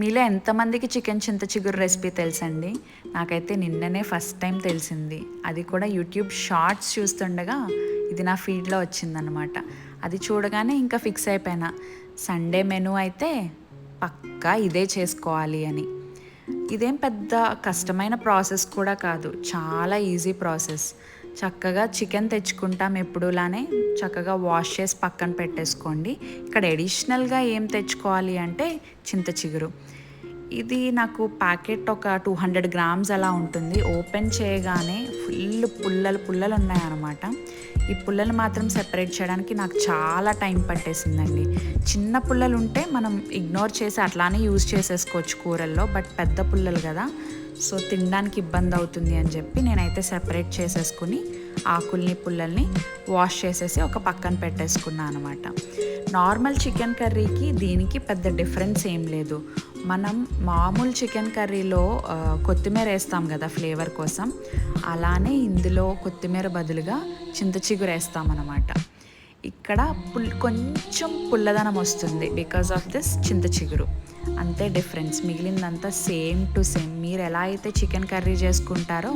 మీలో ఎంతమందికి చికెన్ చింత చిగురు రెసిపీ తెలుసండి? నాకైతే నిన్ననే ఫస్ట్ టైం తెలిసింది. అది కూడా యూట్యూబ్ షార్ట్స్ చూస్తుండగా ఇది నా ఫీడ్‌లో వచ్చిందనమాట. అది చూడగానే ఇంకా ఫిక్స్ అయిపోయినా. సండే మెనూ అయితే పక్కా ఇదే చేసుకోవాలి అని. ఇదేం పెద్ద కష్టమైన ప్రాసెస్ కూడా కాదు. చాలా ఈజీ ప్రాసెస్. చక్కగా చికెన్ తెచ్చుకుంటాం ఎప్పుడులానే చక్కగా వాష్ చేసి పక్కన పెట్టేసుకోండి. ఇక్కడ అడిషనల్‌గా ఏం తెచ్చుకోవాలి అంటే చింత చిగురు. ఇది నాకు ప్యాకెట్ ఒక 200 గ్రామ్స్ అలా ఉంటుంది. ఓపెన్ చేయగానే ఫుల్ పుల్లలు పుల్లలు ఉన్నాయన్నమాట. ఈ పుల్లలు మాత్రం సెపరేట్ చేయడానికి నాకు చాలా టైం పట్టేసిందండి. చిన్న పుల్లలు ఉంటే మనం ఇగ్నోర్ చేసి అట్లానే యూజ్ చేసేసుకోవచ్చు కూరల్లో. బట్ పెద్ద పుల్లలు కదా, సో తినడానికి ఇబ్బంది అవుతుంది అని చెప్పి నేనైతే సెపరేట్ చేసేసుకుని ఆకుల్ని పుల్లల్ని వాష్ చేసేసి ఒక పక్కన పెట్టేసుకున్నాను అనమాట. నార్మల్ చికెన్ కర్రీకి దీనికి పెద్ద డిఫరెన్స్ ఏం లేదు. మనం మామూలు చికెన్ కర్రీలో కొత్తిమీర వేస్తాం కదా ఫ్లేవర్ కోసం, అలానే ఇందులో కొత్తిమీర బదులుగా చింత చిగురు వేస్తామన్నమాట. ఇక్కడ కొంచెం పుల్లదనం వస్తుంది బికాజ్ ఆఫ్ దిస్ చింత చిగురు. అంతే డిఫరెన్స్. మిగిలిందంతా సేమ్ టు సేమ్. మీరు ఎలా అయితే చికెన్ కర్రీ చేసుకుంటారో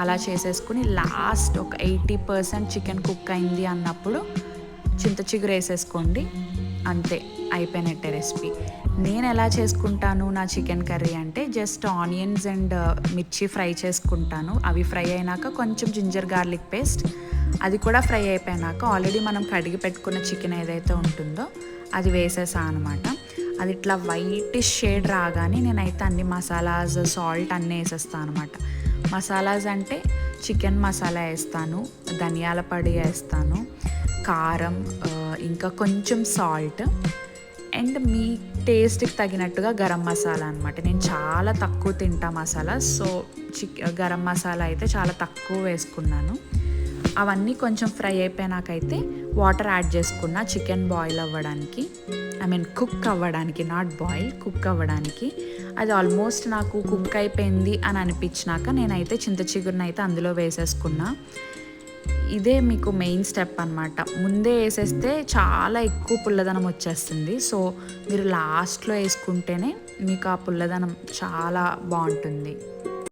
అలా చేసేసుకుని లాస్ట్ ఒక 80% చికెన్ కుక్ అయింది అన్నప్పుడు చింత చిగురు వేసేసుకోండి. అంతే, అయిపోయినట్టే రెసిపీ. నేను ఎలా చేసుకుంటాను నా చికెన్ కర్రీ అంటే జస్ట్ ఆనియన్స్ అండ్ మిర్చి ఫ్రై చేసుకుంటాను. అవి ఫ్రై అయినాక కొంచెం జింజర్ గార్లిక్ పేస్ట్, అది కూడా ఫ్రై అయిపోయినాక ఆల్రెడీ మనం కడిగి పెట్టుకున్న చికెన్ ఏదైతే ఉంటుందో అది వేసేసా అనమాట. అది ఇట్లా వైటిష్ షేడ్ రాగానే నేనైతే అన్ని మసాలాస్, సాల్ట్ అన్నీ వేసేస్తాను అనమాట. మసాలాస్ అంటే చికెన్ మసాలా వేస్తాను, ధనియాల పొడి వేస్తాను, కారం, ఇంకా కొంచెం సాల్ట్ అండ్ మీ టేస్ట్కి తగినట్టుగా గరం మసాలా అనమాట. నేను చాలా తక్కువ తింటా మసాలా, సో గరం మసాలా అయితే చాలా తక్కువ వేసుకున్నాను. అవన్నీ కొంచెం ఫ్రై అయిపోయినాకైతే వాటర్ యాడ్ చేసుకున్న చికెన్ బాయిల్ అవ్వడానికి, కుక్ అవ్వడానికి, నాట్ బాయిల్, కుక్ అవ్వడానికి. అది ఆల్మోస్ట్ నాకు కుక్ అయిపోయింది అని అనిపించినాక నేనైతే చింత చిగురుని అయితే అందులో వేసేసుకున్నా. ఇదే మీకు మెయిన్ స్టెప్ అనమాట. ముందే వేసేస్తే చాలా ఎక్కువ పుల్లదనం వచ్చేస్తుంది. సో మీరు లాస్ట్లో వేసుకుంటేనే మీకు ఆ పుల్లదనం చాలా బాగుంటుంది.